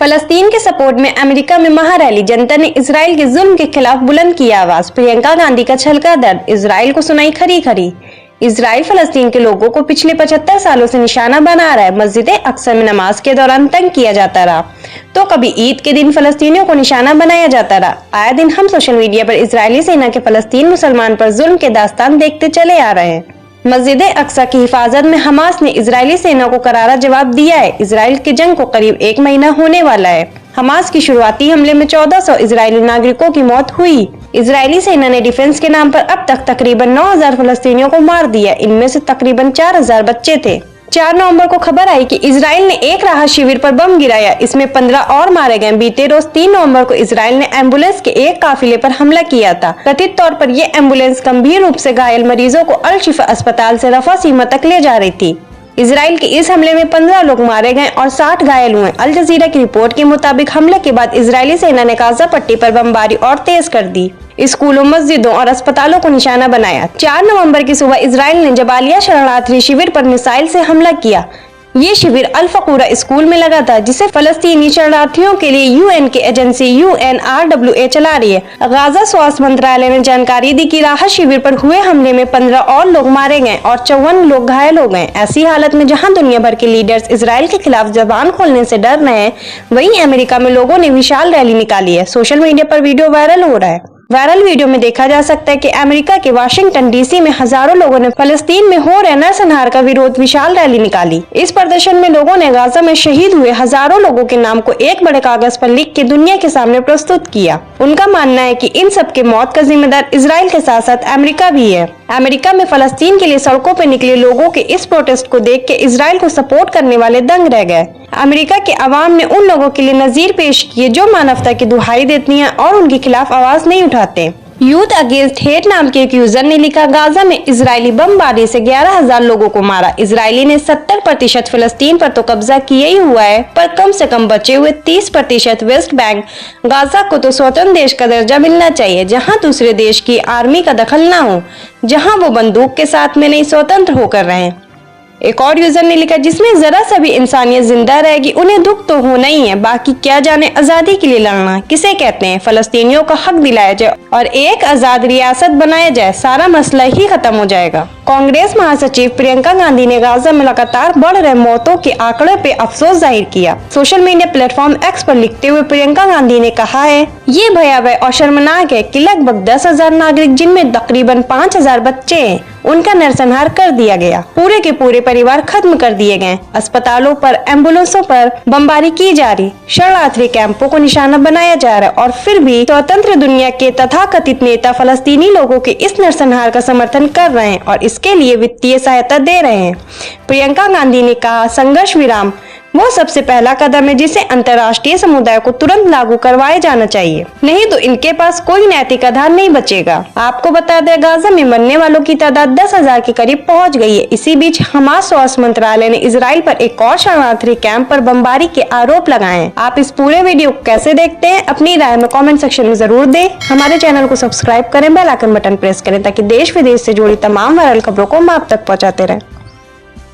फलस्तीन के सपोर्ट में अमेरिका में महारैली, जनता ने इजराइल के जुल्म के खिलाफ बुलंद किया आवाज। प्रियंका गांधी का छलका दर्द, इजराइल को सुनाई खरी खरी। इजराइल फलस्तीन के लोगों को पिछले 75 सालों से निशाना बना रहा है। मस्जिद अक्सा में नमाज के दौरान तंग किया जाता रहा, तो कभी ईद के दिन फलस्तीनियों को निशाना बनाया जाता रहा। आए दिन हम सोशल मीडिया पर इजरायली सेना के फलस्तीन मुसलमान पर जुल्म के दास्तान देखते चले आ रहे हैं। मस्जिद अक्सा की हिफाजत में हमास ने इजरायली सेना को करारा जवाब दिया है। इजराइल की जंग को करीब 1 महीना होने वाला है। हमास की शुरुआती हमले में 1400 इजरायली नागरिकों की मौत हुई। इजरायली सेना ने डिफेंस के नाम पर अब तक तकरीबन 9000 फलस्तीनियों को मार दिया। इनमें से तकरीबन 4000 बच्चे थे। 4 नवंबर को खबर आई कि इजराइल ने एक राहत शिविर पर बम गिराया, इसमें 15 और मारे गए। बीते रोज 3 नवंबर को इजराइल ने एम्बुलेंस के एक काफिले पर हमला किया था। कथित तौर पर यह एम्बुलेंस गंभीर रूप से घायल मरीजों को अल शिफा अस्पताल से रफा सीमा तक ले जा रही थी। इजराइल के इस हमले में 15 लोग मारे गए और 60 घायल हुए। अल जजीरा की रिपोर्ट के मुताबिक हमले के बाद इजरायली सेना ने गाजा पट्टी पर बमबारी और तेज कर दी। स्कूलों, मस्जिदों और अस्पतालों को निशाना बनाया। 4 नवंबर की सुबह इजराइल ने जबालिया शरणार्थी शिविर पर मिसाइल से हमला किया। ये शिविर अल फकूरा स्कूल में लगा था, जिसे फलस्तीनी शरणार्थियों के लिए यूएन की एजेंसी UNRWA चला रही है। गाजा स्वास्थ्य मंत्रालय ने जानकारी दी कि राहत शिविर पर हुए हमले में 15 और लोग मारे गए और 54 लोग घायल हो गए। ऐसी हालत में जहां दुनिया भर के लीडर्स इजराइल के खिलाफ जबान खोलने से डर रहे हैं, वहीं अमेरिका में लोगों ने विशाल रैली निकाली है। सोशल मीडिया पर वीडियो वायरल हो रहा है। वायरल वीडियो में देखा जा सकता है कि अमेरिका के वाशिंगटन DC में हजारों लोगों ने फलस्तीन में हो रहे नरसंहार का विरोध विशाल रैली निकाली। इस प्रदर्शन में लोगों ने गाजा में शहीद हुए हजारों लोगों के नाम को एक बड़े कागज पर लिख के दुनिया के सामने प्रस्तुत किया। उनका मानना है कि इन सब के मौत का जिम्मेदार इजराइल के साथ साथ अमेरिका भी है। अमेरिका में फलस्तीन के लिए सड़कों पर निकले लोगों के इस प्रोटेस्ट को देख के इजराइल को सपोर्ट करने वाले दंग रह गए। अमेरिका के अवाम ने उन लोगों के लिए नजीर पेश किए जो मानवता की दुहाई देती हैं और उनके खिलाफ आवाज नहीं उठाते। यूथ अगेंस्ट हेट नाम के एक यूजर ने लिखा, गाजा में इजरायली बमबारी से 11,000 लोगों को मारा। इजरायली ने 70% फलस्तीन पर तो कब्जा किया ही हुआ है, पर कम से कम बचे हुए 30% वेस्ट बैंक गाजा को तो स्वतंत्र देश का दर्जा मिलना चाहिए, जहां दूसरे देश की आर्मी का दखल ना हो, जहां वो बंदूक के साथ में नहीं स्वतंत्र होकर रहें। एक और यूजर ने लिखा, जिसमें जरा सा भी इंसानियत जिंदा रहेगी उन्हें दुख तो होना ही है, बाकी क्या जाने आजादी के लिए लड़ना किसे कहते हैं। फलस्तीनियों का हक दिलाया जाए और एक आजाद रियासत बनाया जाए, सारा मसला ही खत्म हो जाएगा। कांग्रेस महासचिव प्रियंका गांधी ने गाजा में लगातार बढ़ रहे मौतों के आंकड़े पे अफसोस जाहिर किया। सोशल मीडिया प्लेटफॉर्म X पर लिखते हुए प्रियंका गांधी ने कहा है, ये भयावह और शर्मनाक है कि लगभग 10,000 नागरिक, जिनमें तकरीबन 5,000 बच्चे हैं, उनका नरसंहार कर दिया गया। पूरे के पूरे परिवार खत्म कर दिए गए। अस्पतालों पर, एम्बुलेंसों पर बमबारी की जा रही, शरणार्थी कैंपों को निशाना बनाया जा रहा है, और फिर भी स्वतंत्र दुनिया के तथाकथित नेता फलस्तीनी लोगों के इस नरसंहार का समर्थन कर रहे हैं और इसके लिए वित्तीय सहायता दे रहे हैं। प्रियंका गांधी ने कहा, संघर्ष विराम वो सबसे पहला कदम है जिसे अंतर्राष्ट्रीय समुदाय को तुरंत लागू करवाया जाना चाहिए, नहीं तो इनके पास कोई नैतिक आधार नहीं बचेगा। आपको बता दें, गाजा में मरने वालों की तादाद 10,000 के करीब पहुंच गई है। इसी बीच हमास स्वास्थ्य मंत्रालय ने इजराइल पर एक और शरणार्थी कैंप पर बमबारी के आरोप लगाए हैं। आप इस पूरे वीडियो को कैसे देखते हैं, अपनी राय में कमेंट सेक्शन में जरूर दें। हमारे चैनल को सब्सक्राइब करें, बेल आइकन बटन प्रेस करें ताकि देश विदेश से जुड़ी तमाम वायरल खबरों को हम आप तक पहुँचाते रहें।